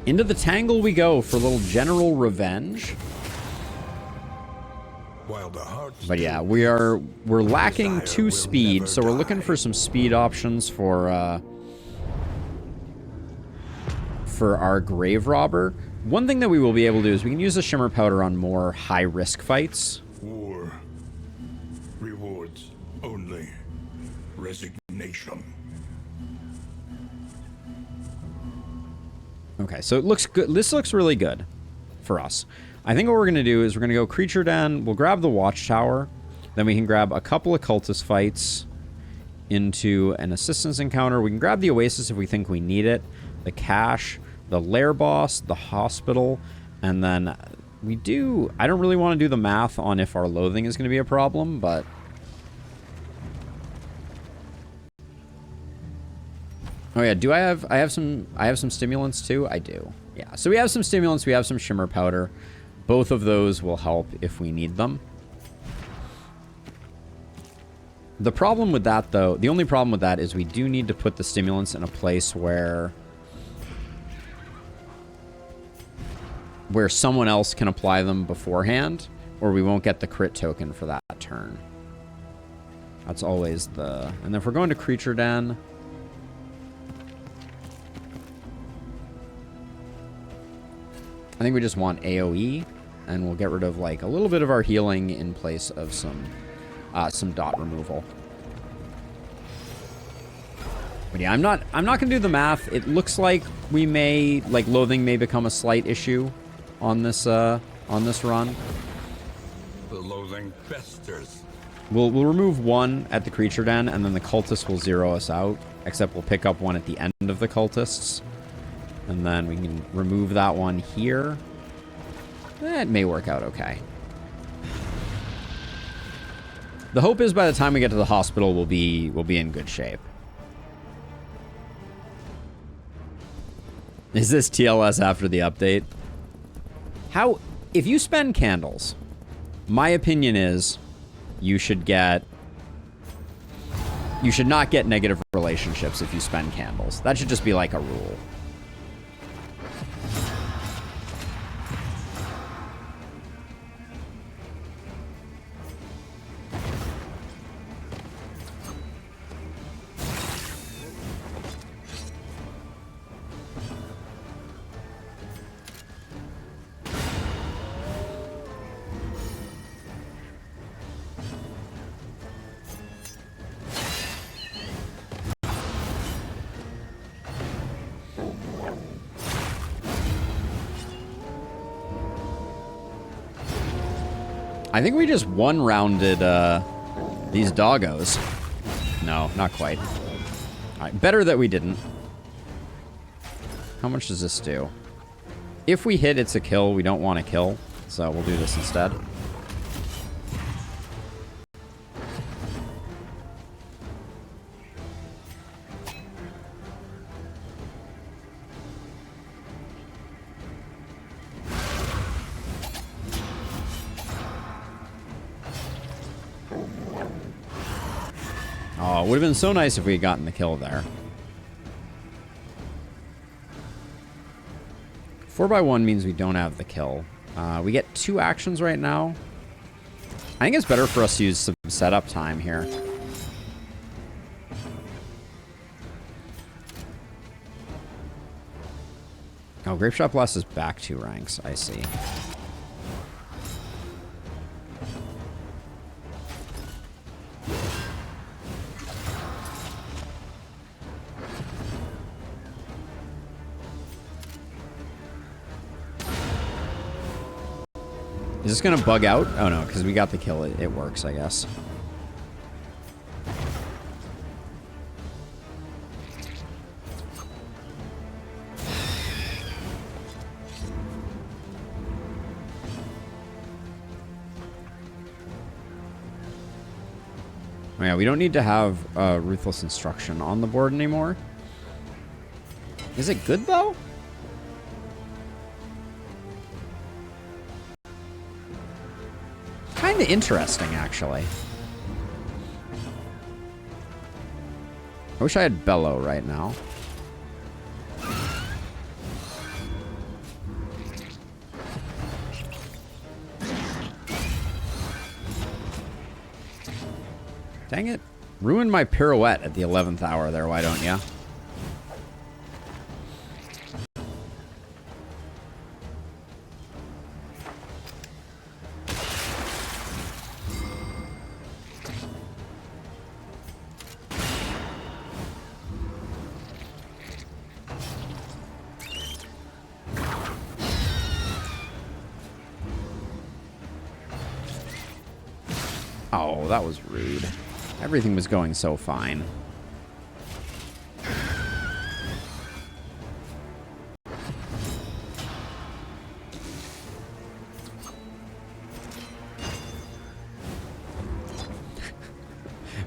Into the tangle we go for a little general revenge. But yeah, we're lacking 2 speed, so we're looking for some speed options for our grave robber. One thing that we will be able to do is we can use the shimmer powder on more high-risk fights. War rewards only resignation. Okay, so it looks good. This looks really good for us. I think what we're going to do is we're going to go Creature Den. We'll grab the Watchtower. Then we can grab a couple of Cultist fights into an Assistance encounter. We can grab the Oasis if we think we need it. The Cache, the Lair Boss, the Hospital, and then we do... I don't really want to do the math on if our Loathing is going to be a problem, but... Oh yeah, do I have some stimulants too? I do. Yeah, so we have some stimulants, we have some shimmer powder. Both of those will help if we need them. The problem with that though, the only problem with that is we do need to put the stimulants in a place where someone else can apply them beforehand, or we won't get the crit token for that turn. That's always the... And if we're going to Creature Den... I think we just want AoE, and we'll get rid of like a little bit of our healing in place of some dot removal. But yeah, I'm not gonna do the math. It looks like we may, like, Loathing may become a slight issue on this run. The Loathing festers. We'll remove one at the Creature Den, and then the Cultists will zero us out. Except we'll pick up one at the end of the Cultists. And then we can remove that one here. It may work out okay. The hope is by the time we get to the hospital, we'll be in good shape. Is this TLS after the update? If you spend candles, my opinion is you should not get negative relationships if you spend candles. That should just be like a rule. I think we just one-rounded these doggos. No, not quite. All right, better that we didn't. How much does this do? If we hit, it's a kill. We don't want to kill, so we'll do this instead. Oh, it would have been so nice if we had gotten the kill there. 4x1 means we don't have the kill. We get 2 actions right now. I think it's better for us to use some setup time here. Oh, Grape Shot Blast is back 2 ranks. I see. Is this gonna bug out? Oh no, because we got the kill. It works, I guess. Oh yeah, we don't need to have Ruthless Instruction on the board anymore. Is it good though? Kind of interesting, actually. I wish I had Bellow right now. Dang it. Ruined my pirouette at the 11th hour there, why don't ya? Oh, that was rude. Everything was going so fine.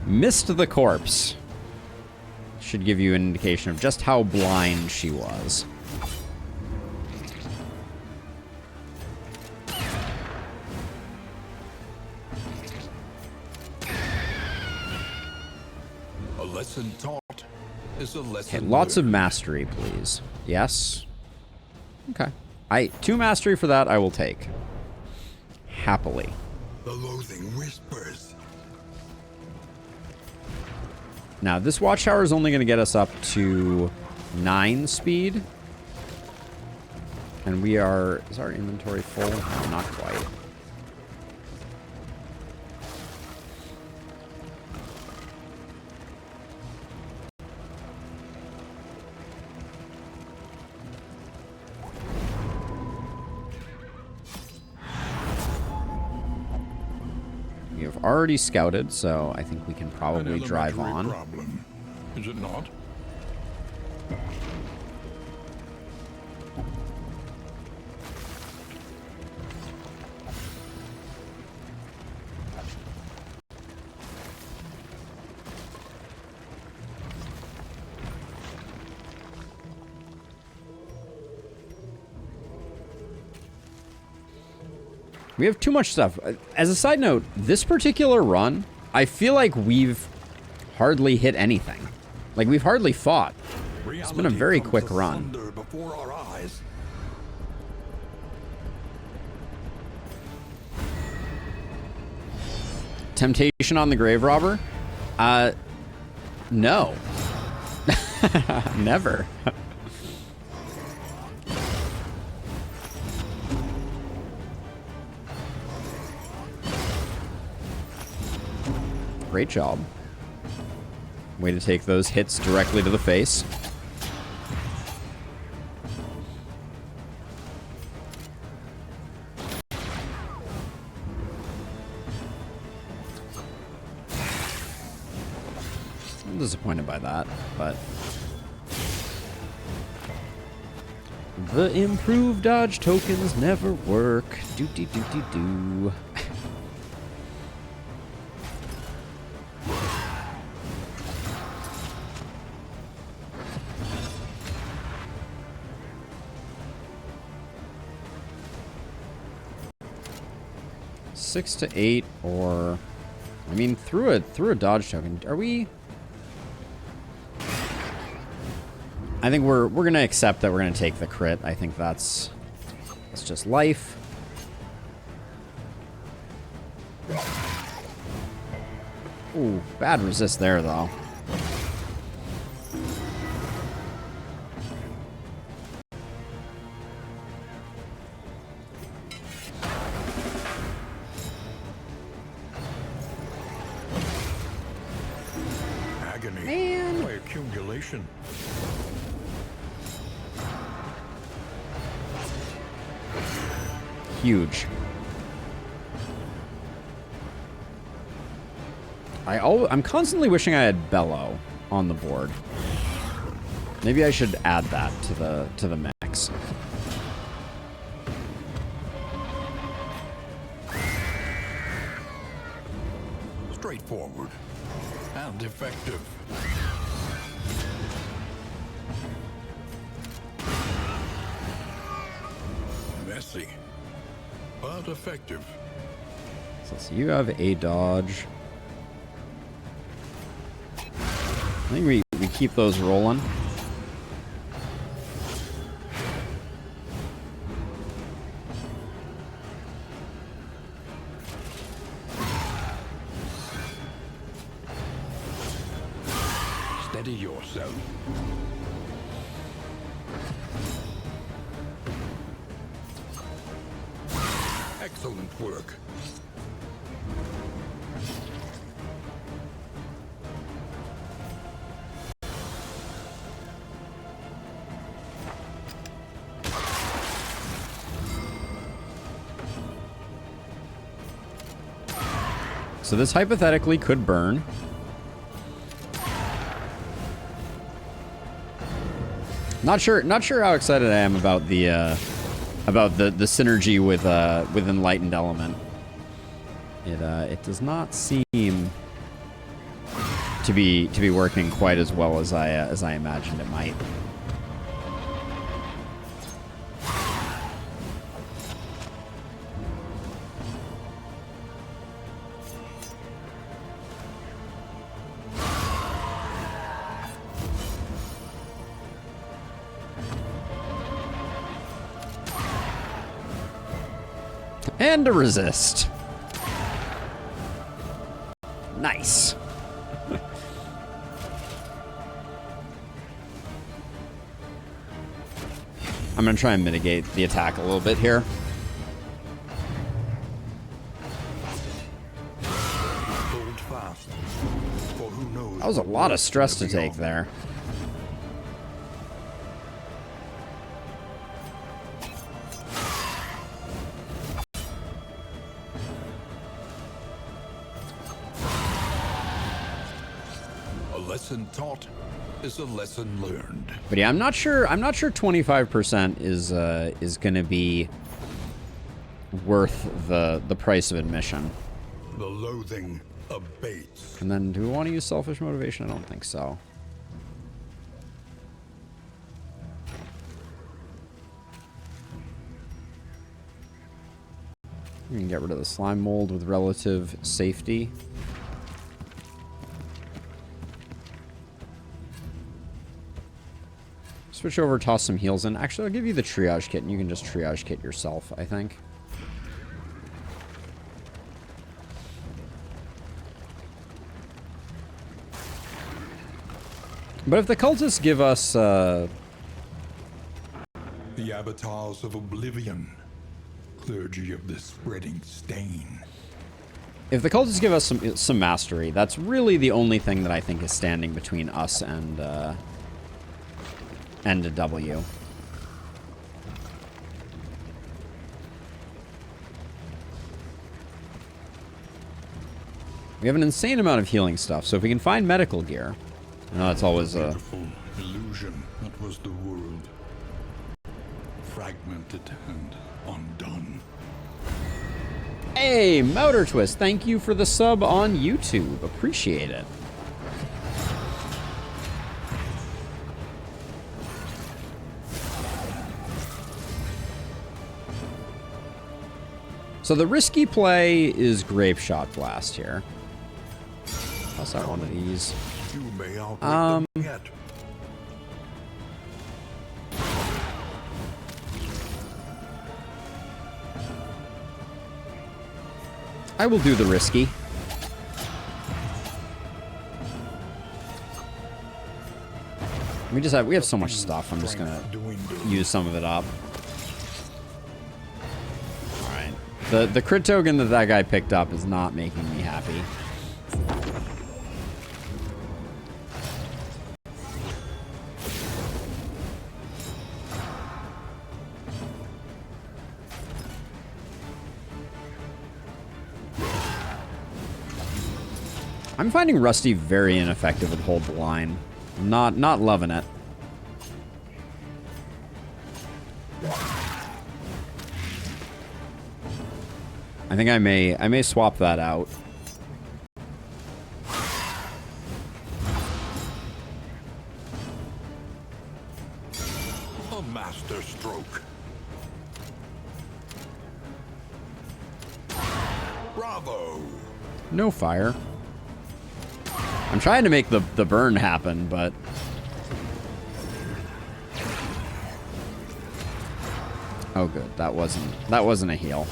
Missed the corpse. Should give you an indication of just how blind she was. A lesson taught is a lesson Okay, lots of learned. mastery, please. Yes. Okay. 2 mastery for that I will take. Happily. The loathing whispers. Now, this watchtower is only going to get us up to 9 speed. And we are... Is our inventory full? No, not quite. We have already scouted, so I think we can probably An drive elementary on. problem, is it not? We have too much stuff. As a side note, this particular run, I feel like we've hardly hit anything. Like, we've hardly fought. It's been a very quick run. Before our eyes. Temptation on the grave robber? No. Never. Great job. Way to take those hits directly to the face. I'm disappointed by that, but... The improved dodge tokens never work. Do-de-do-de-do. Six to 8, or I mean, through a dodge token. Are we? I think we're gonna accept that we're gonna take the crit. I think that's just life. Ooh, bad resist there though. Agony Man. by accumulation. Huge. I'm constantly wishing I had Bellow on the board. Maybe I should add that to the mix. Straightforward and effective. Messy, but effective. So you have a dodge. I think we keep those rolling. Steady yourself. Excellent work. So this hypothetically could burn. Not sure how excited I am about the synergy with Enlightened Element. It does not seem to be working quite as well as I imagined it might. And a resist. Nice. I'm going to try and mitigate the attack a little bit here. Hold fast. For who knows That was a lot of stress to take there. Lesson taught is a lesson learned. But yeah, I'm not sure 25% is going to be worth the price of admission. The loathing abates. And then do we want to use selfish motivation? I don't think so. We can get rid of the slime mold with relative safety. Switch over, toss some heals in. Actually, I'll give you the triage kit, and you can just triage kit yourself, I think. But if the cultists give us, The avatars of oblivion. Clergy of the spreading stain. if the cultists give us some mastery, that's really the only thing that I think is standing between us and a W. We have an insane amount of healing stuff, so if we can find medical gear, I know that's always a Beautiful illusion that was the world. Fragmented and undone. Hey, Motor Twist, thank you for the sub on YouTube. Appreciate it. So the risky play is Grape Shot Blast here. Toss out one of these. You may outwit them yet. I will do the risky. We have so much stuff. I'm just gonna use some of it up. All right. The crit token that guy picked up is not making me happy. I'm finding Rusty very ineffective with Hold the Line. Not loving it. I think I may swap that out. A master stroke. Bravo. No fire. I'm trying to make the burn happen, but oh good, that wasn't a heal.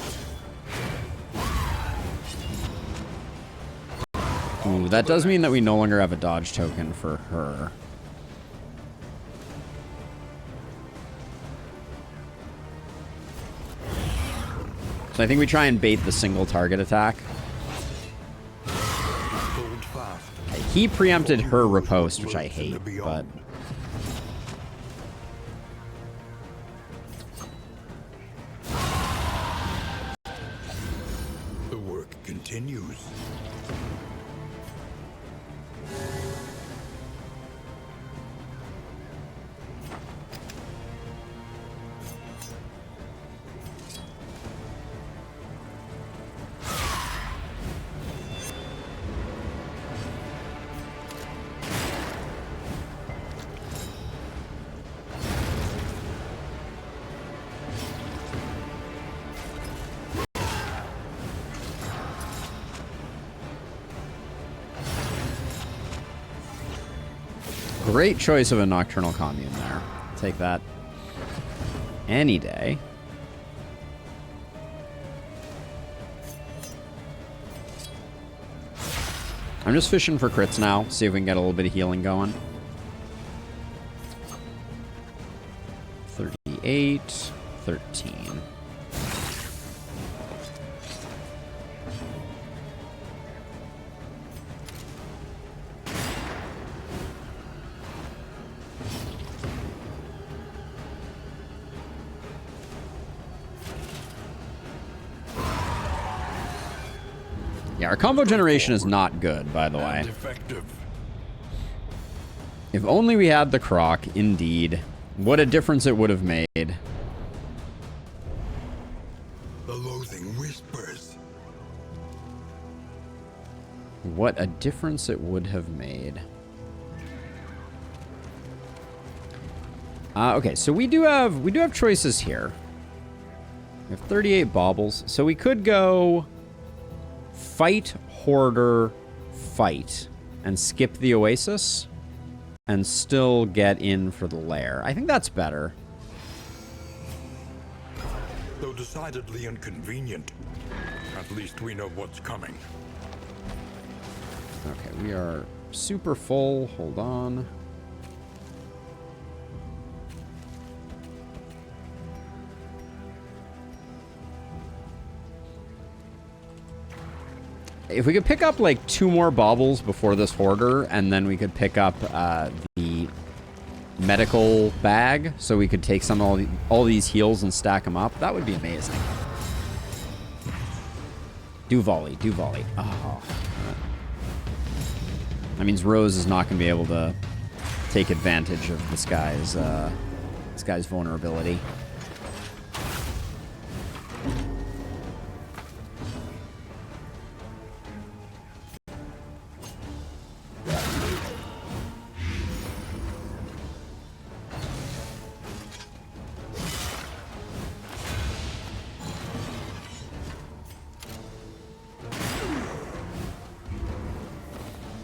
Ooh, that does mean that we no longer have a dodge token for her. So I think we try and bait the single target attack. He preempted her riposte, which I hate, but... The work continues. Great choice of a Nocturnal Commune there. Take that any day. I'm just fishing for crits now. See if we can get a little bit of healing going. 38, 13. Yeah, our combo generation is not good, by the way. If only we had the Croc, indeed. What a difference it would have made. The loathing whispers. What a difference it would have made. Okay, so we do have choices here. We have 38 baubles, so we could go fight, hoarder, fight, and skip the oasis, and still get in for the lair. I think that's better. Though decidedly inconvenient, at least we know what's coming. Okay, we are super full. Hold on. If we could pick up like 2 more baubles before this hoarder, and then we could pick up the medical bag, so we could take some of all these heals and stack them up, that would be amazing. Do volley, do volley. Oh. That means Rose is not going to be able to take advantage of this guy's vulnerability.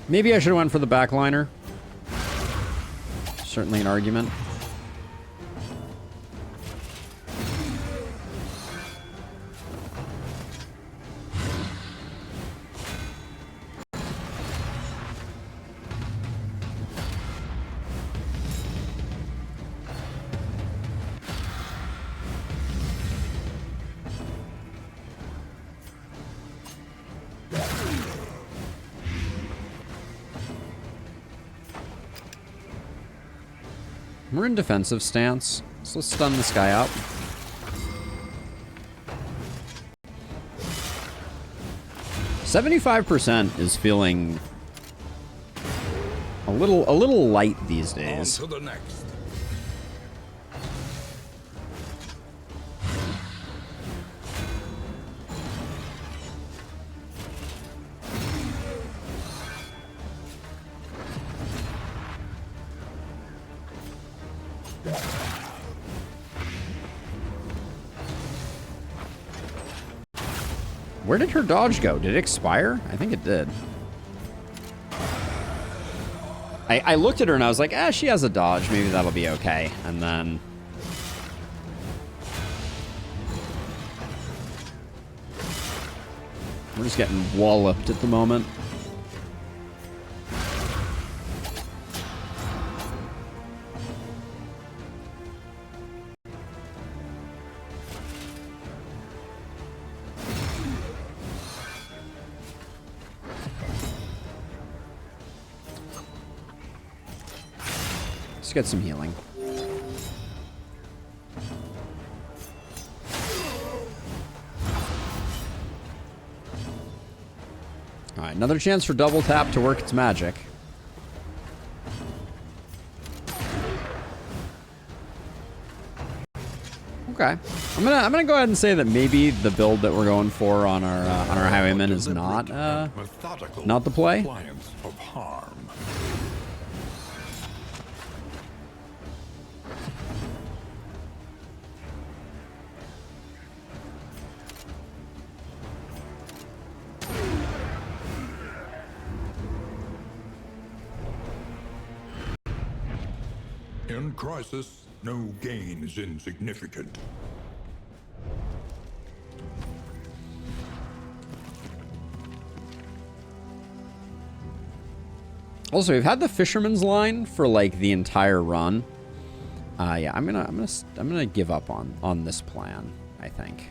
Maybe I should have went for the backliner. Certainly an argument. We're in defensive stance, so let's stun this guy up. "75% is feeling a little light these days. On to the next. Where did her dodge go? Did it expire? I think it did. I looked at her and I was like, she has a dodge. Maybe that'll be okay. And then... we're just getting walloped at the moment. get some healing. Alright, another chance for double tap to work its magic. Okay. I'm gonna go ahead and say that maybe the build that we're going for on our highwayman is not the play. Of harm. In crisis, no gain is insignificant. Also, we've had the fisherman's line for like the entire run. Yeah, I'm gonna give up on this plan, I think.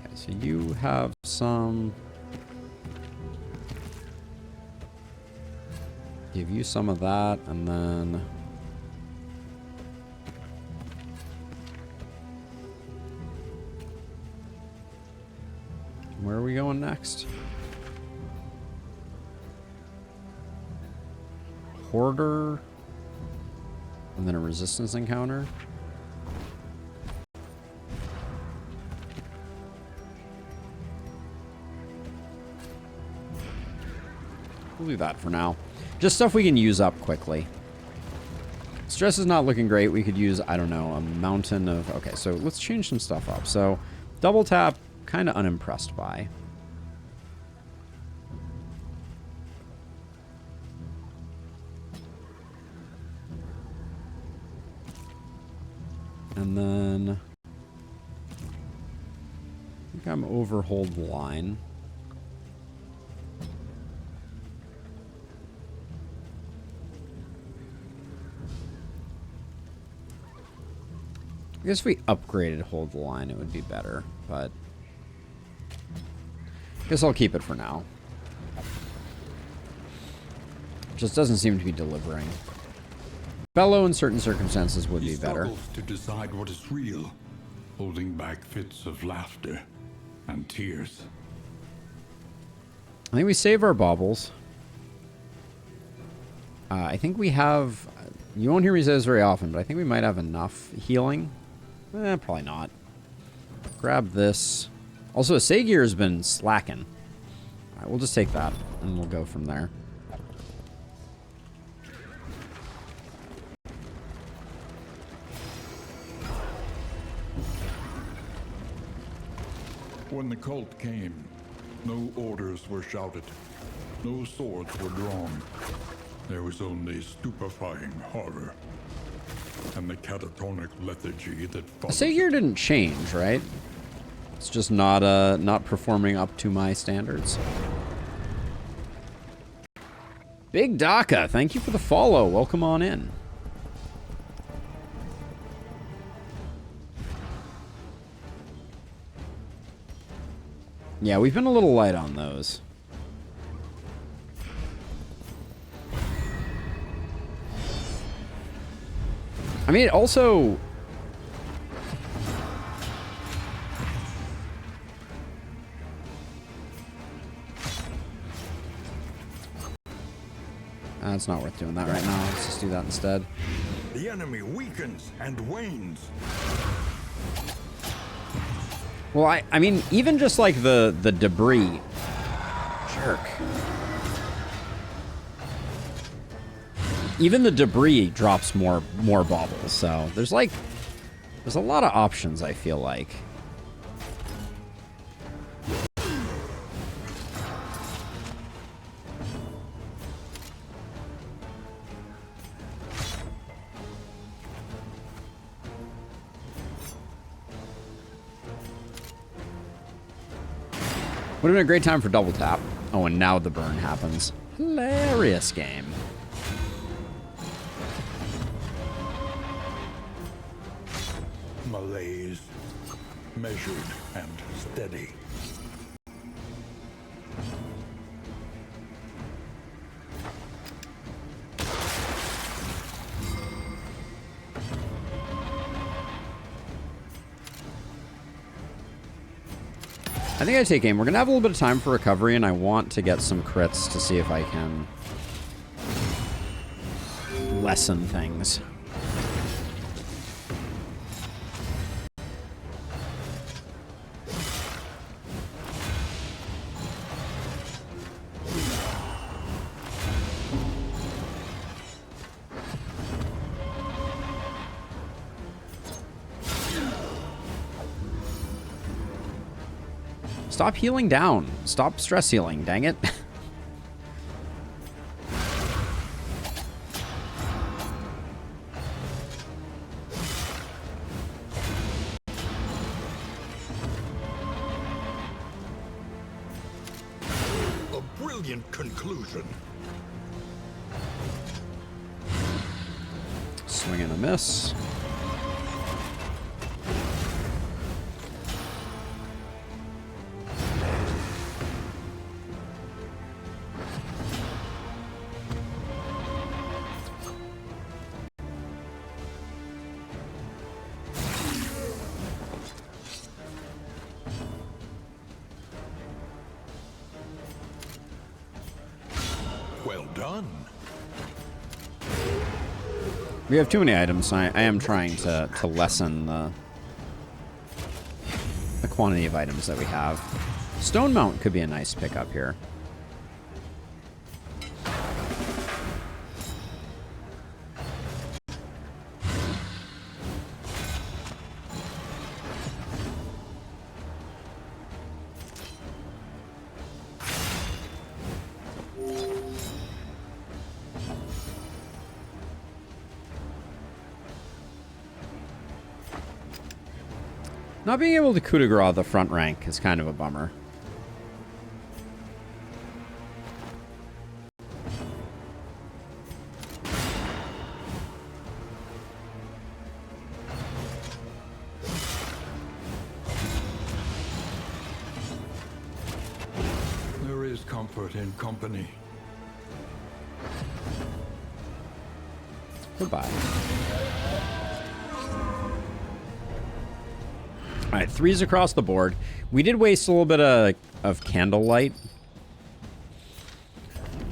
Okay, so you have some. Give you some of that, and then where are we going next? Hoarder, and then a resistance encounter. We'll do that for now. Just stuff we can use up quickly. Stress is not looking great. We could use, I don't know, a mountain of... Okay, so let's change some stuff up. So, double tap, kind of unimpressed by. And then... I think I'm overhold the line. I guess if we upgraded hold the line, it would be better, but I guess I'll keep it for now. Just doesn't seem to be delivering. Bellow in certain circumstances would be better. He struggles to decide what is real, holding back fits of laughter and tears. I think we save our baubles. I think we have... You won't hear me say this very often, but I think we might have enough healing. Probably not. Grab this. Also, Sagear has been slacking. Alright, we'll just take that, and we'll go from there. When the cult came, no orders were shouted, no swords were drawn. There was only stupefying horror and the catatonic lethargy that followed. Sagear didn't change, right? It's just not performing up to my standards. Big Daka, thank you for the follow. Welcome on in. Yeah, we've been a little light on those. I mean, also... It's not worth doing that right now. Let's just do that instead. The enemy weakens and wanes. Well, I mean, even just like the debris. Jerk. Even the debris drops more baubles, so there's a lot of options, I feel like. Would have been a great time for double tap. Oh, and now the burn happens. Hilarious game. Malaise, measured and steady. I think I take aim. We're going to have a little bit of time for recovery, and I want to get some crits to see if I can lessen things. Stop healing down. Stop stress healing, dang it. A brilliant conclusion. Swing and a miss. Well done. We have too many items, so I am trying to lessen the quantity of items that we have. Stone Mount could be a nice pickup here. Not being able to coup de grace the front rank is kind of a bummer. There is comfort in company. Goodbye. All right, 3s across the board. We did waste a little bit of candlelight,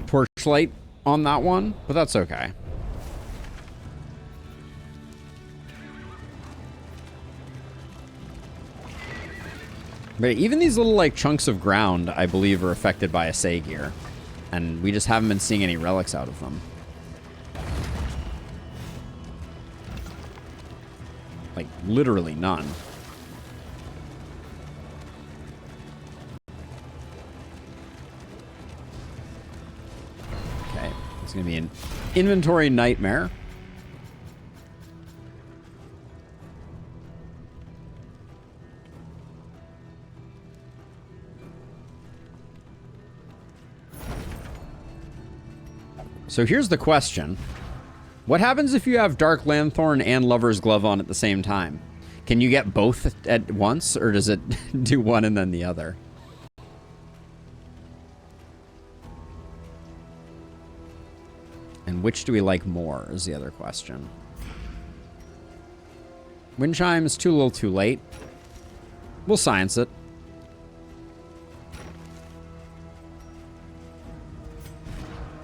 torchlight on that one, but that's okay. But even these little like chunks of ground, I believe, are affected by a Sagear, and we just haven't been seeing any relics out of them. Like literally none. It's going to be an inventory nightmare. So here's the question. What happens if you have Dark Lanthorn and Lover's Glove on at the same time? Can you get both at once, or does it do one and then the other? And which do we like more is the other question. Wind Chime is too little too late. We'll science it.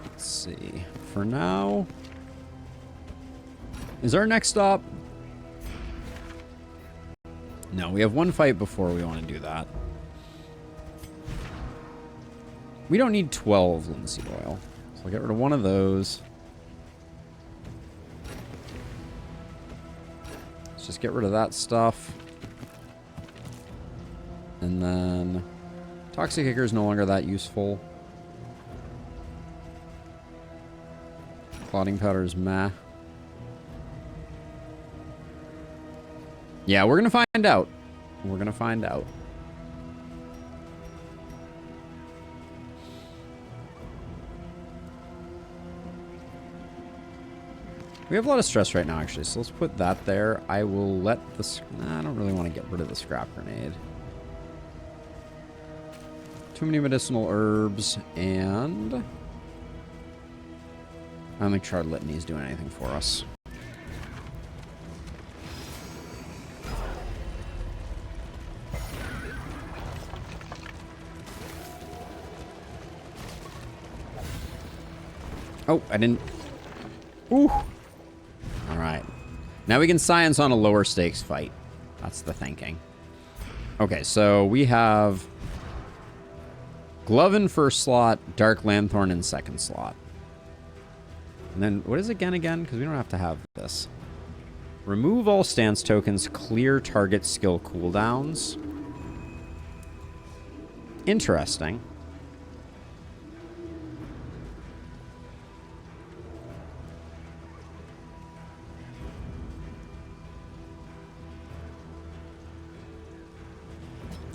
Let's see. For now... Is our next stop? No, we have one fight before we want to do that. We don't need 12 linseed oil. So I'll get rid of one of those. Just get rid of that stuff. And then Toxic Kicker is no longer that useful. Clotting Powder is meh. Yeah, we're going to find out. We're going to find out. We have a lot of stress right now, actually, so let's put that there. I will let the... Nah, I don't really want to get rid of the Scrap Grenade. Too many medicinal herbs, and... I don't think Shard Litany is doing anything for us. Oh, I didn't... Ooh. Alright. Now we can science on a lower stakes fight. That's the thinking. Okay, so we have... Glove in first slot, Dark Lanthorn in second slot. And then, what is it again? Because we don't have to have this. Remove all stance tokens, clear target skill cooldowns. Interesting.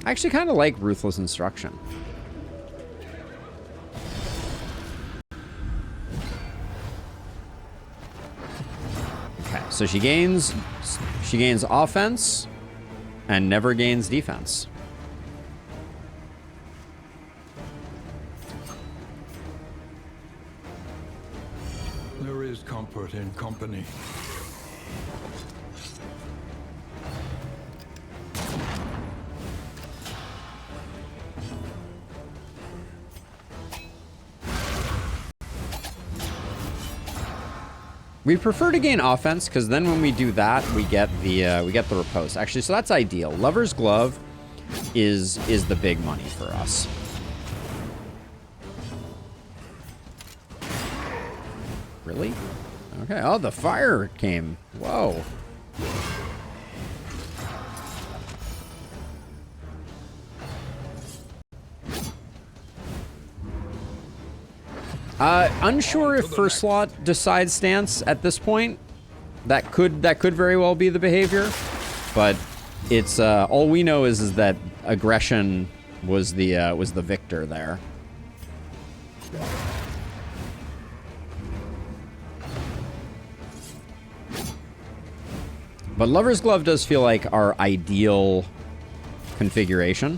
I actually kind of like Ruthless Instruction. Okay, so she gains offense and never gains defense. There is comfort in company. We prefer to gain offense because then when we do that, we get the riposte. Actually, so that's ideal. Lover's Glove is the big money for us. Really? Okay. Oh, the fire came. Whoa. Unsure if first slot decides stance at this point. That could very well be the behavior, but it's all we know is that aggression was the victor there. But Lover's Glove does feel like our ideal configuration.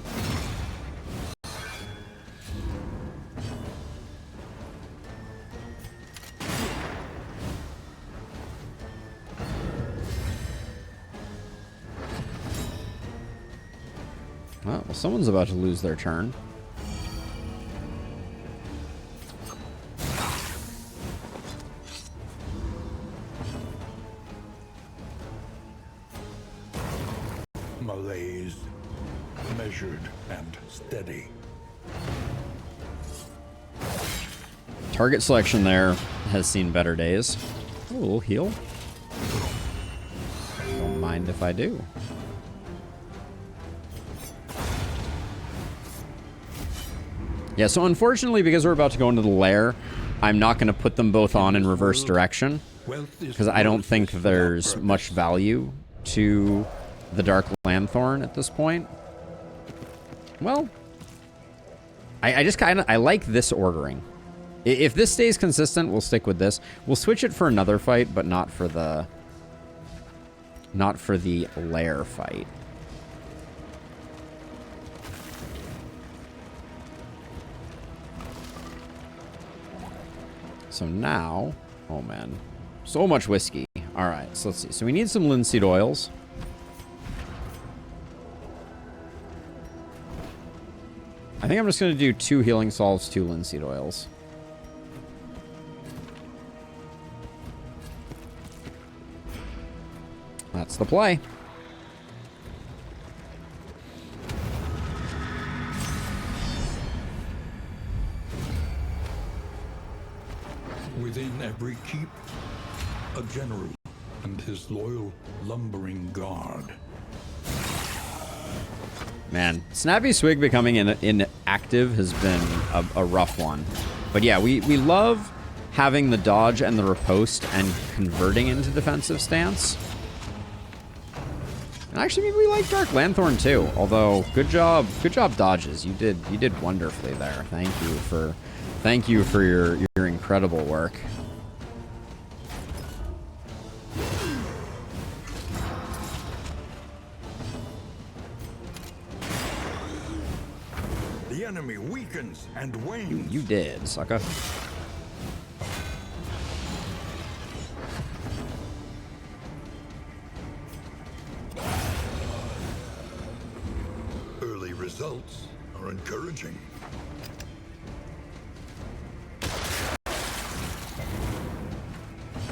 Well, someone's about to lose their turn. Malaise, measured and steady. Target selection there has seen better days. Oh, a little heal. Don't mind if I do. Yeah, so unfortunately, because we're about to go into the lair, I'm not going to put them both on in reverse direction, because I don't think there's much value to the Dark Lanthorn at this point. Well, I just kind of, I like this ordering. If this stays consistent, we'll stick with this. We'll switch it for another fight, but not for the lair fight. So now, oh man, so much whiskey. All right, so let's see. So we need some linseed oils. I think I'm just going to do 2 healing salves, 2 linseed oils. That's the play. Within every keep, a general and his loyal lumbering guard. Man, Snappy Swig becoming inactive has been a rough one. But yeah, we love having the dodge and the riposte and converting into defensive stance. And actually, maybe we like Dark Lanthorn too. Although, good job dodges. You did wonderfully there. Thank you for your incredible work. The enemy weakens and wanes. You did, sucker. Early results are encouraging.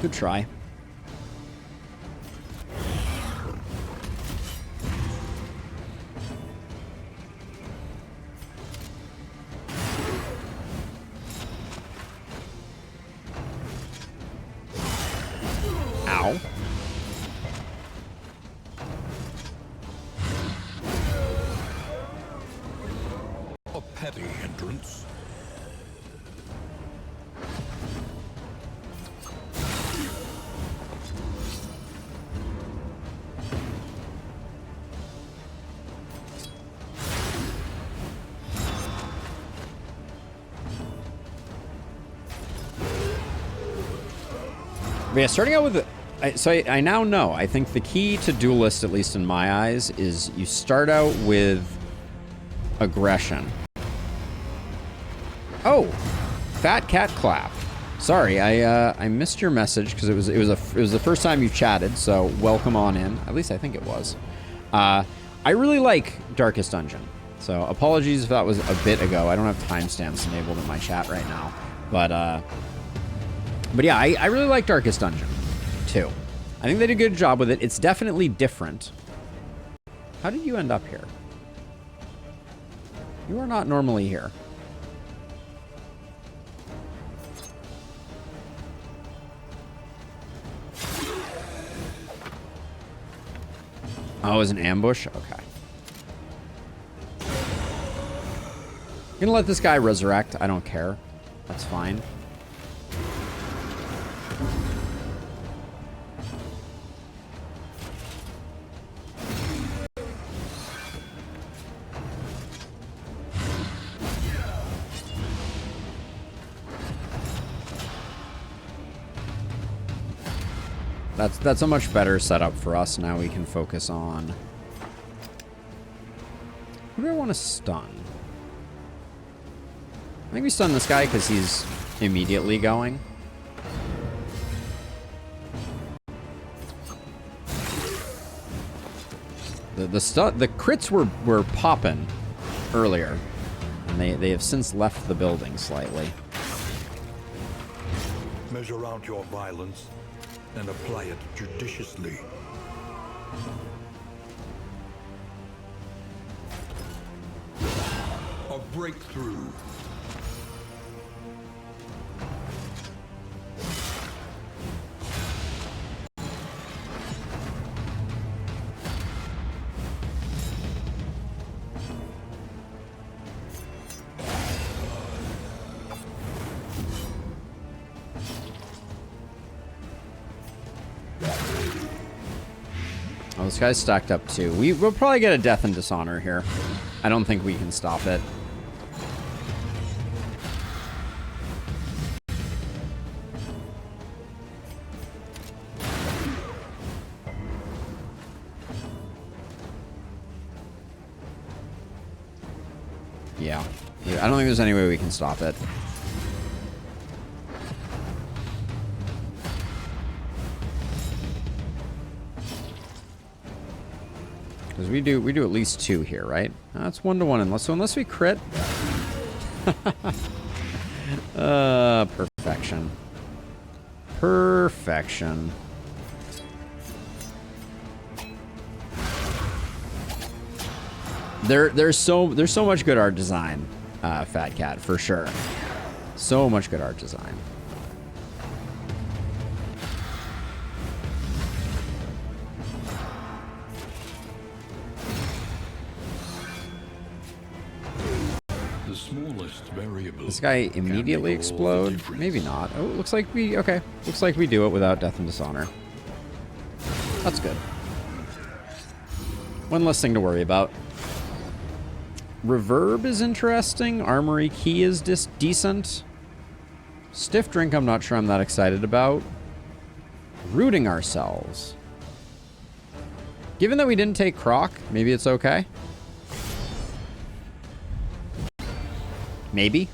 Good try. Ow. A petty hindrance. But yeah, starting out with... I now know. I think the key to Duelist, at least in my eyes, is you start out with aggression. Oh! Fat cat clap. Sorry, I missed your message because it was the first time you've chatted, so welcome on in. At least I think it was. I really like Darkest Dungeon. So apologies if that was a bit ago. I don't have timestamps enabled in my chat right now. But yeah, I really like Darkest Dungeon, too. I think they did a good job with it. It's definitely different. How did you end up here? You are not normally here. Oh, it was an ambush? Okay. I'm gonna let this guy resurrect. I don't care. That's fine. That's a much better setup for us. Now we can focus on... Who do I want to stun? I think we stun this guy because he's immediately going. The crits were popping earlier, and they have since left the building slightly. Measure out your violence and apply it judiciously. A breakthrough. Oh, this guy's stacked up too. We'll probably get a Death and Dishonor here. I don't think we can stop it. Yeah. I don't think there's any way we can stop it. Because we do at least 2 here, right? That's 1-to-1 unless we crit. Perfection. Perfection. There's so much good art design, Fat Cat, for sure. So much good art design. The smallest variable. This guy immediately explode? Maybe not. Oh, it looks like we... Okay. Looks like we do it without Death and Dishonor. That's good. One less thing to worry about. Reverb is interesting. Armory Key is decent. Stiff Drink I'm not sure I'm that excited about. Rooting Ourselves. Given that we didn't take Croc, maybe it's okay. Maybe.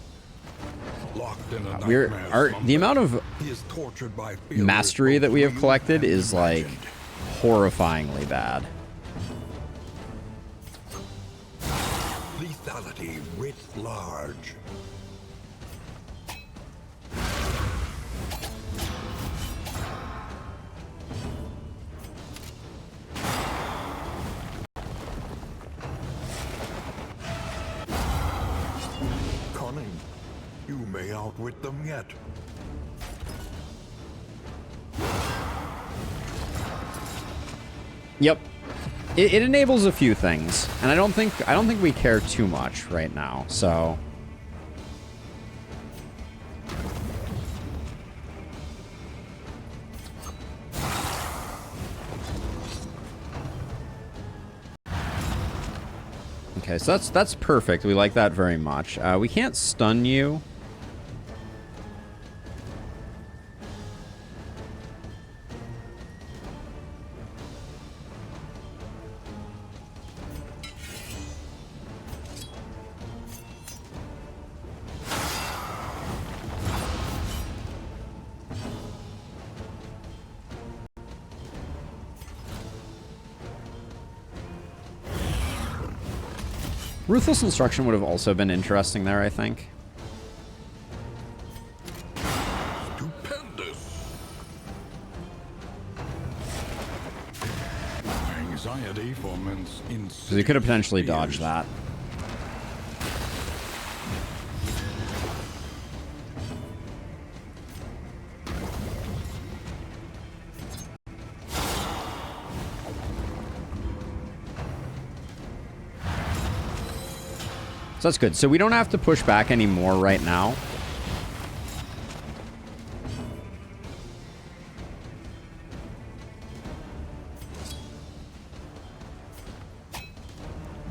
The amount of mastery that we have collected is like horrifyingly bad. Lethality writ large. with them yet. Yep. It enables a few things, and I don't think we care too much right now. So okay, so that's perfect. We like that very much. We can't stun you. Ruthless Instruction would have also been interesting there, I think. Stupendous. Anxiety foments Because he could have potentially dodged that. So that's good. So we don't have to push back anymore right now.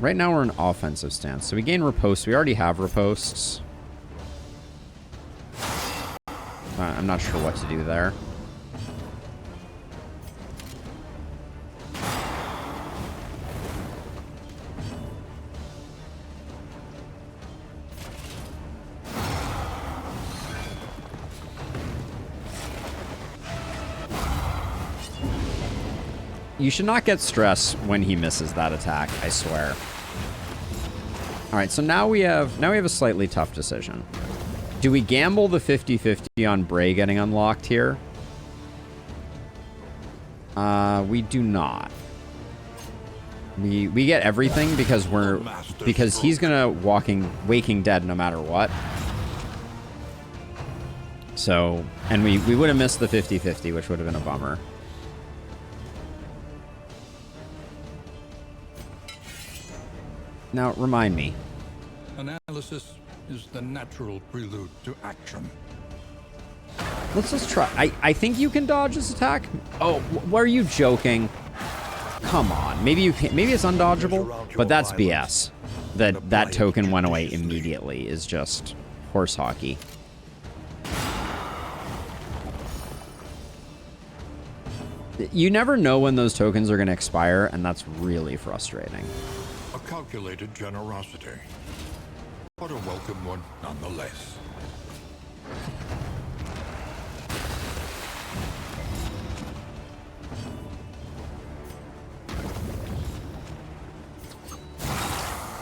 Right now we're in offensive stance. So we gain riposte. We already have ripostes. I'm not sure what to do there. You should not get stressed when he misses that attack, I swear. Alright, so now we have a slightly tough decision. Do we gamble the 50-50 on Bray getting unlocked here? We do not. We get everything because he's gonna waking dead no matter what. So, and we would have missed the 50-50, which would have been a bummer. Now, remind me. Analysis is the natural prelude to action. Let's just try. I think you can dodge this attack. Oh, were you joking? Come on. Maybe you can. Maybe it's undodgeable, but that's BS. That token went away immediately is just horse hockey. You never know when those tokens are going to expire, and that's really frustrating. A calculated generosity, but a welcome one nonetheless.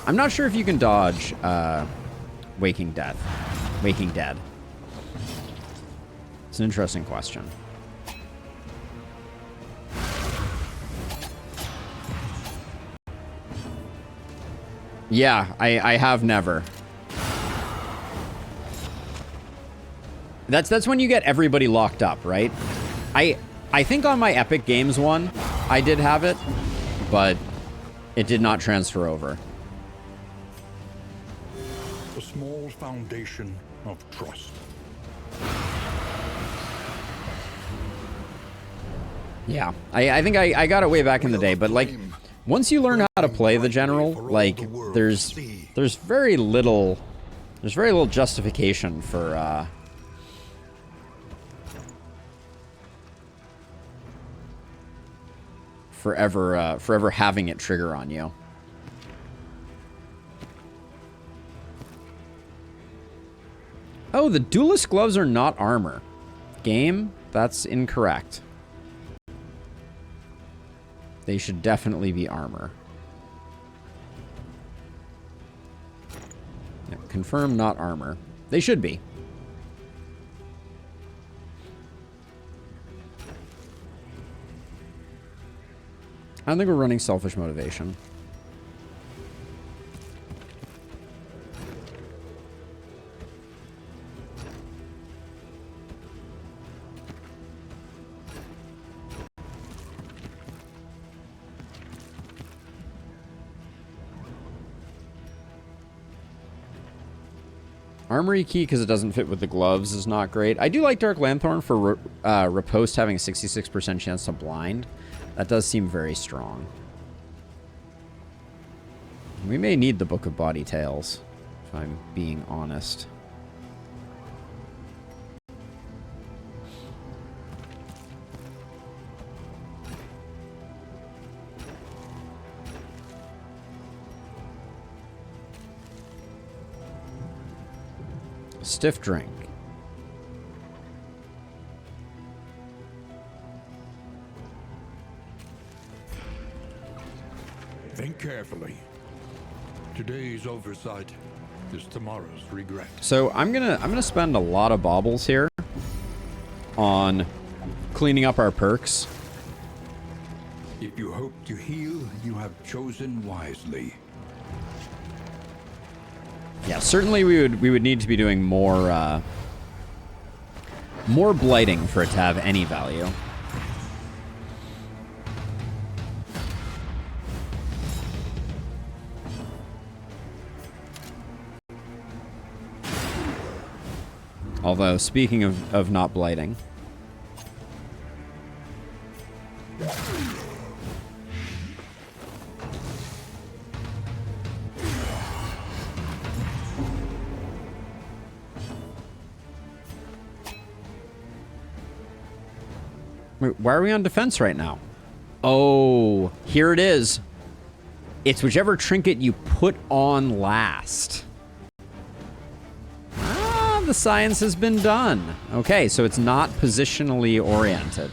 I'm not sure if you can dodge Waking Dead. It's an interesting question. Yeah, I have never. That's when you get everybody locked up, right? I think on my Epic Games one, I did have it, but it did not transfer over. A small foundation of trust. Yeah, I think I got it way back in the day, but like once you learn how to play the general, like there's very little justification for forever having it trigger on you. Oh, the Duelist gloves are not armor. Game, that's incorrect. They should definitely be armor. Yeah, confirm not armor. They should be. I don't think we're running selfish motivation. Armory key, because it doesn't fit with the gloves, is not great. I do like Dark Lanthorn for Riposte having a 66% chance to blind. That does seem very strong. We may need the Book of Body Tales, if I'm being honest. Stiff drink. Think carefully. Today's oversight is tomorrow's regret. So I'm gonna spend a lot of baubles here on cleaning up our perks. If you hope to heal, you have chosen wisely. Yeah, certainly we would need to be doing more blighting for it to have any value. Although, speaking of not blighting. Wait, why are we on defense right now? Oh, here it is. It's whichever trinket you put on last. Ah, the science has been done. Okay, so it's not positionally oriented.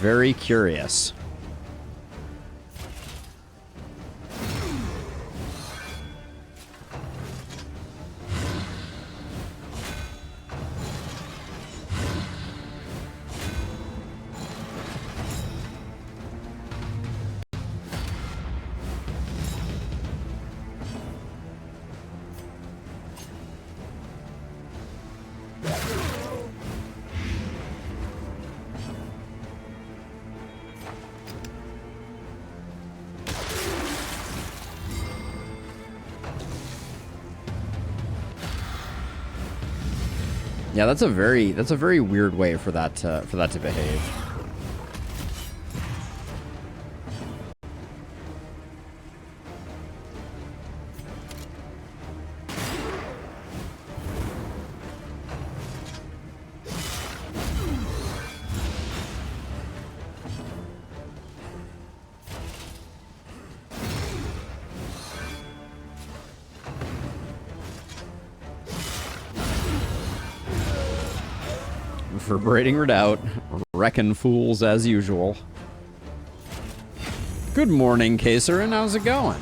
Very curious. Yeah, that's a very weird way for that to behave. Reverberating Redoubt, wrecking fools as usual. Good morning, Kacerin. How's it going?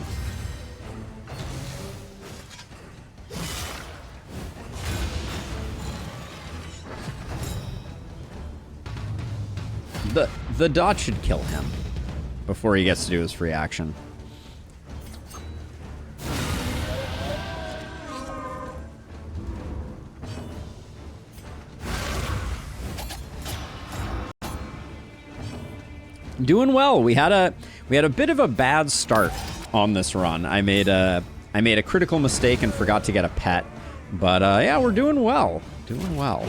The dot should kill him before he gets to do his free action. Doing well. We had a bit of a bad start on this run. I made a critical mistake and forgot to get a pet, but yeah, we're doing well. Doing well.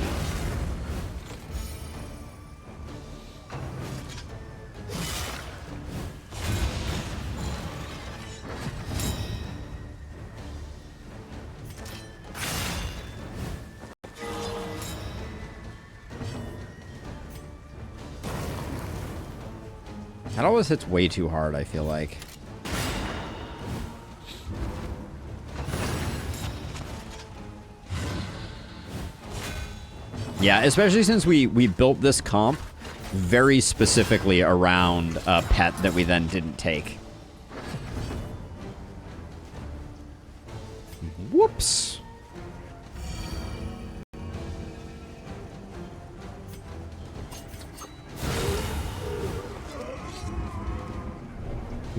That always hits way too hard, I feel like. Yeah, especially since we built this comp very specifically around a pet that we then didn't take. Whoops.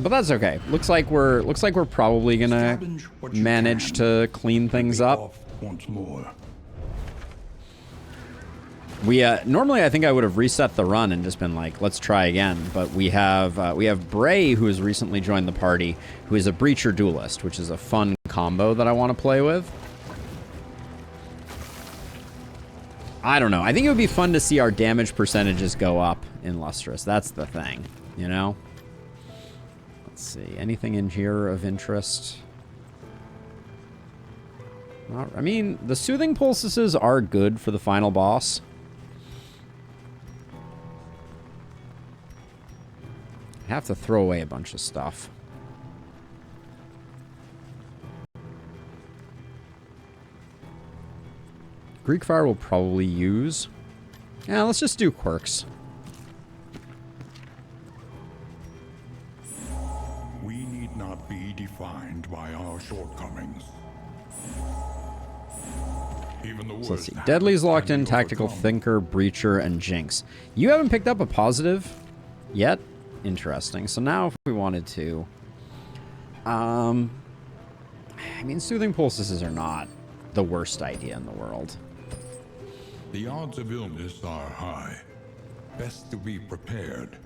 But that's okay. Looks like we're probably gonna manage to clean things up. Once more. We normally I think I would have reset the run and just been like, let's try again. But we have Bray, who has recently joined the party, who is a Breacher Duelist, which is a fun combo that I want to play with. I don't know. I think it would be fun to see our damage percentages go up in Lustrous. That's the thing, you know? Let's see. Anything in here of interest? Not, I mean, the Soothing Poultices are good for the final boss. I have to throw away a bunch of stuff. Greek Fire will probably use. Yeah, let's just do quirks. We need not be defined by our shortcomings. Even the So let's worst see. habits Deadly's locked can in, be Tactical overcome. Thinker, Breacher, and Jinx. You haven't picked up a positive yet? Interesting. So now if we wanted to... I mean, Soothing Poultices are not the worst idea in the world. The odds of illness are high. Best to be prepared.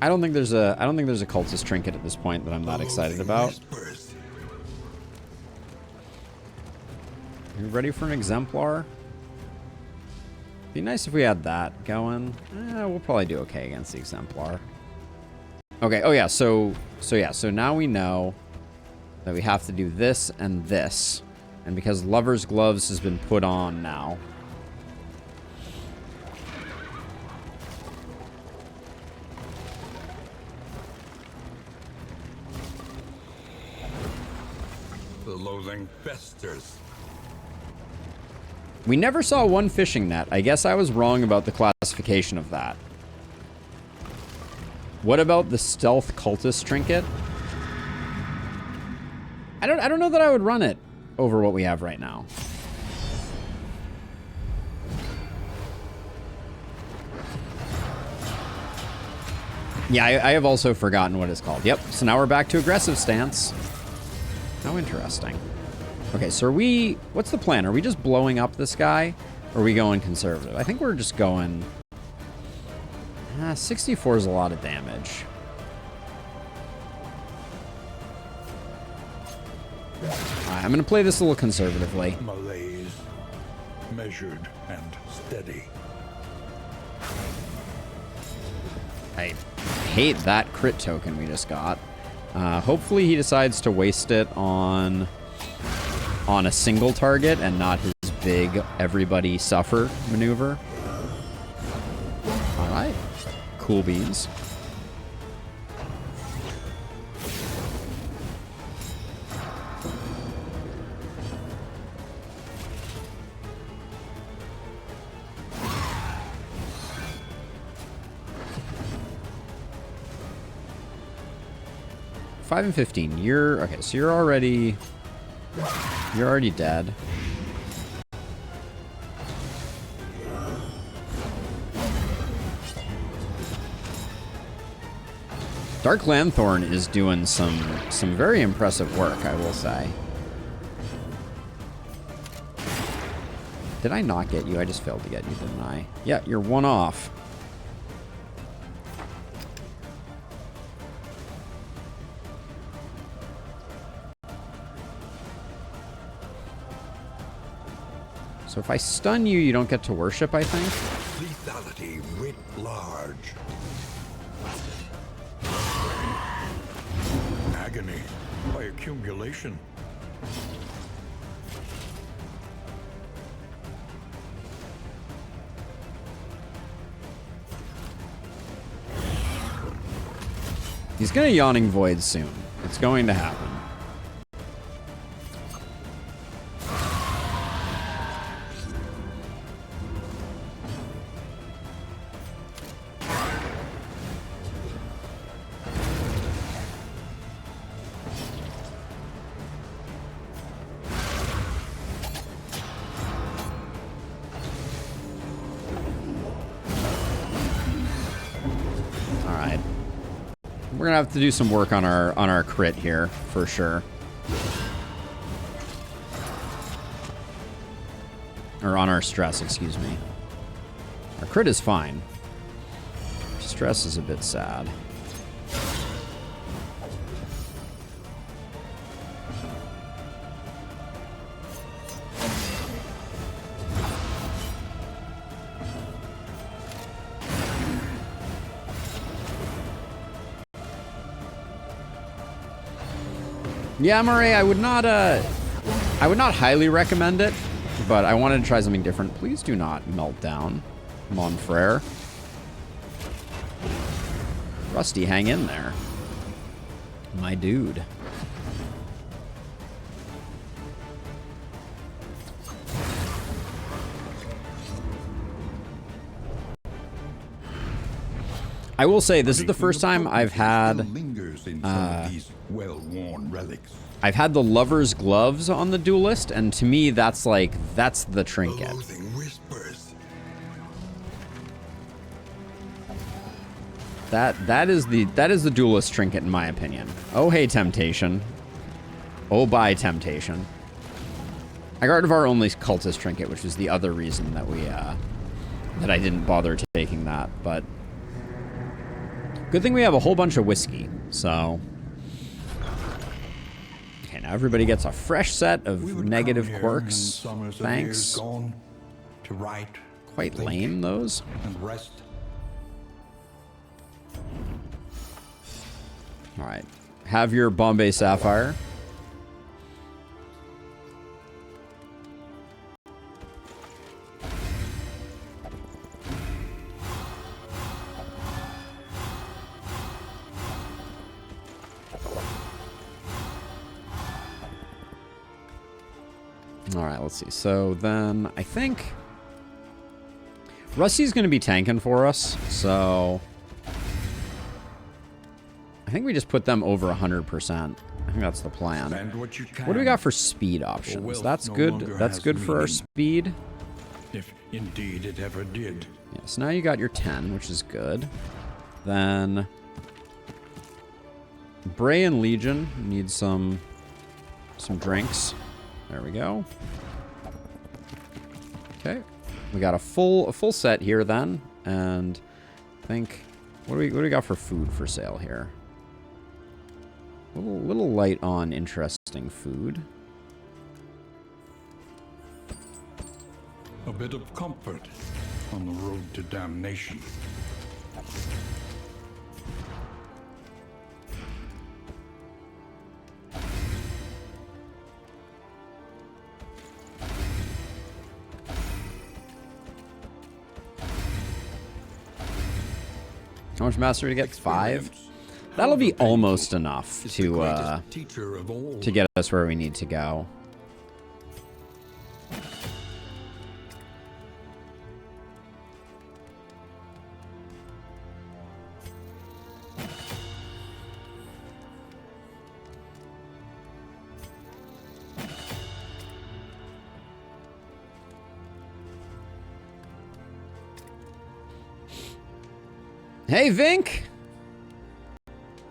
I don't think there's a cultist trinket at this point that I'm not excited about. Whispers. You ready for an exemplar? Be nice if we had that going. We'll probably do okay against the exemplar. Okay. Oh yeah. So now we know that we have to do this and this, and because Lover's Gloves has been put on now. The loathing festers. We never saw one fishing net. I guess I was wrong about the classification of that. What about the stealth cultist trinket? I don't know that I would run it over what we have right now. Yeah, I have also forgotten what it's called. Yep, so now we're back to aggressive stance. How interesting. Okay, so are we... What's the plan? Are we just blowing up this guy? Or are we going conservative? I think we're just going... 64 is a lot of damage. Alright, I'm going to play this a little conservatively. Malaise. Measured and steady. I hate that crit token we just got. Hopefully he decides to waste it on a single target and not his big everybody suffer maneuver. All right. Cool beans. Five and 15. You're okay. So you're already dead. Dark Lanthorn is doing some very impressive work, I will say. Did I not get you? I just failed to get you, didn't I? Yeah, you're one off. So if I stun you, you don't get to worship, I think. Lethality writ large. Agony by accumulation. He's gonna Yawning Void soon. It's going to happen. We're gonna have to do some work on our crit here for sure. Or on our stress, excuse me. Our crit is fine. Stress is a bit sad. Yeah, MRA, I would not highly recommend it, but I wanted to try something different. Please do not melt down, Mon Frere. Rusty, hang in there. My dude. I will say this is the first time I've had I've had the lover's gloves on the Duelist, and to me that's the trinket. That is the Duelist trinket in my opinion. Oh hey temptation. Oh bye temptation. I got rid of our only cultist trinket, which was the other reason that we that I didn't bother taking that, but good thing we have a whole bunch of whiskey, so. Okay, now everybody gets a fresh set of negative quirks. Thanks. Quite lame, those. Alright. Have your Bombay Sapphire. Alright, let's see. So then I think Rusty's going to be tanking for us, so I think we just put them over 100%. I think that's the plan. What do we got for speed options? That's good. That's good for our speed. If indeed it ever did. Yeah, so now you got your 10, which is good. Then Bray and Legion need some drinks. There we go. Okay, we got a full set here then, and I think what do we got for food for sale here? A little light on interesting food. A bit of comfort on the road to damnation. How much mastery to get? 5? That'll be almost enough to get us where we need to go. Hey, Vink!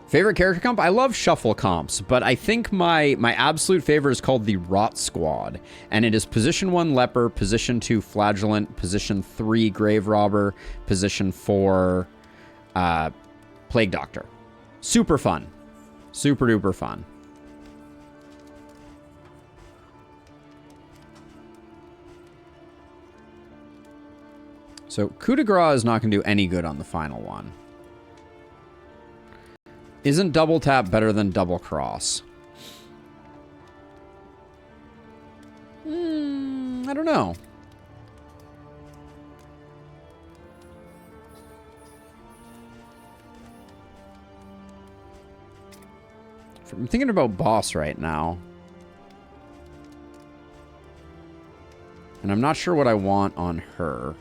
Favorite character comp? I love shuffle comps, but I think my absolute favorite is called the Rot Squad. And it is position 1 Leper, position 2 Flagellant, position 3 Grave Robber, position 4 Plague Doctor. Super fun. Super duper fun. So Coup de Grace is not going to do any good on the final one. Isn't double tap better than double cross? I don't know. I'm thinking about boss right now. And I'm not sure what I want on her.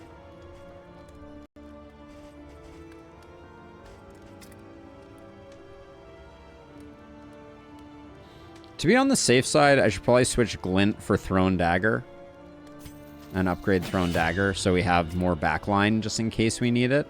To be on the safe side, I should probably switch Glint for Thrown Dagger. And upgrade Thrown Dagger so we have more backline just in case we need it.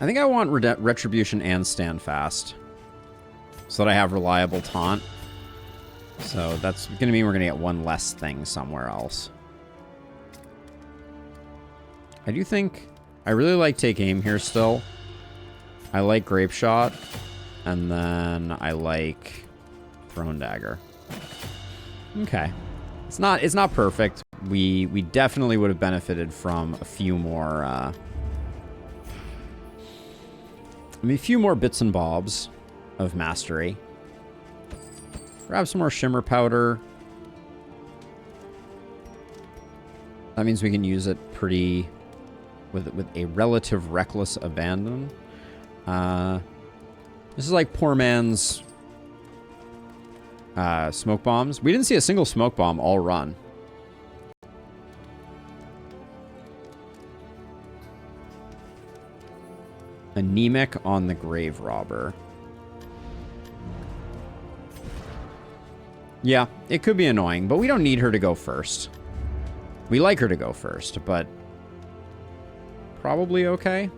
I think I want Retribution and Stand Fast. So that I have reliable taunt. So that's going to mean we're going to get one less thing somewhere else. I do think I really like Take Aim here still. I like Grape Shot. And then I like Throne Dagger. Okay. It's not perfect. We definitely would have benefited from a few more a few more bits and bobs of mastery. Grab some more shimmer powder. That means we can use it pretty with a relative reckless abandon. This is like poor man's smoke bombs. We didn't see a single smoke bomb all run. Anemic on the Grave Robber. Yeah, it could be annoying, but we don't need her to go first. We like her to go first, but probably okay.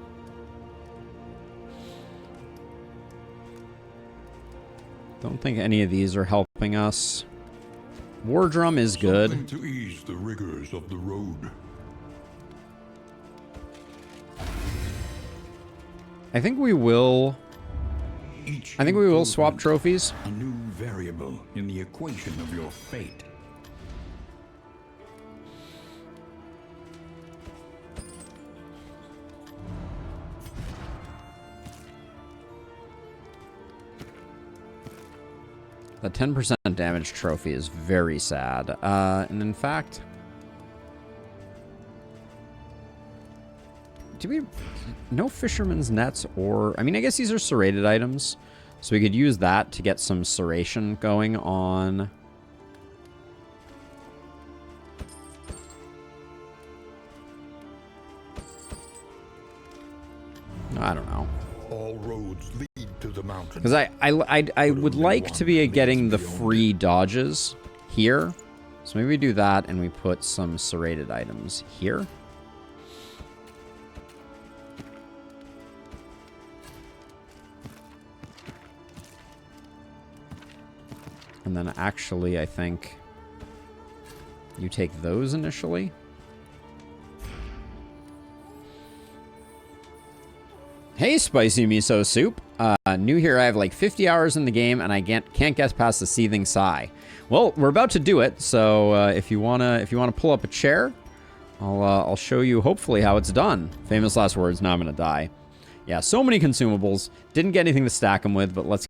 Don't think any of these are helping us. War Drum is good. Something to ease the rigors of the road. I think we will swap trophies. A new variable in the equation of your fate. The 10% damage trophy is very sad. And in fact, no fisherman's nets or, I mean, I guess these are serrated items. So we could use that to get some serration going on. I don't know. All roads lead to the mountain. Because I would like to be getting the free dodges here. So maybe we do that and we put some serrated items here. And then actually, I think you take those initially. Hey, Spicy Miso Soup. New here, I have like 50 hours in the game, and I can't get past the Seething Sigh. Well, we're about to do it, so if you wanna pull up a chair, I'll show you hopefully how it's done. Famous last words. Now I'm gonna die. Yeah, so many consumables. Didn't get anything to stack them with, but let's